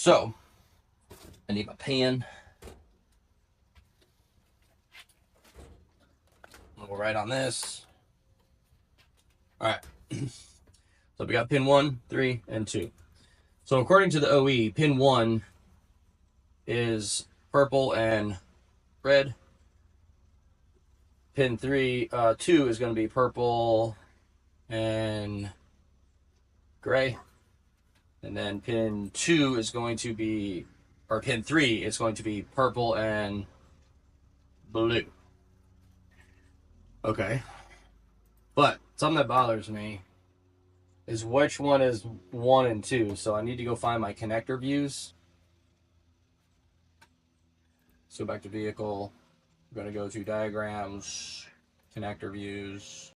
So I need my pen. I'm gonna go right on this. All right. So we got pin 1, 3, and 2. So according to the OE, pin 1 is purple and red. Pin 2 is going to be purple and gray. And then pin 2 is going to be, or pin 3 is going to be purple and blue. Okay. But something that bothers me is which one is 1 and 2. So I need to go find my connector views. So back to vehicle. I'm going to go to diagrams, connector views.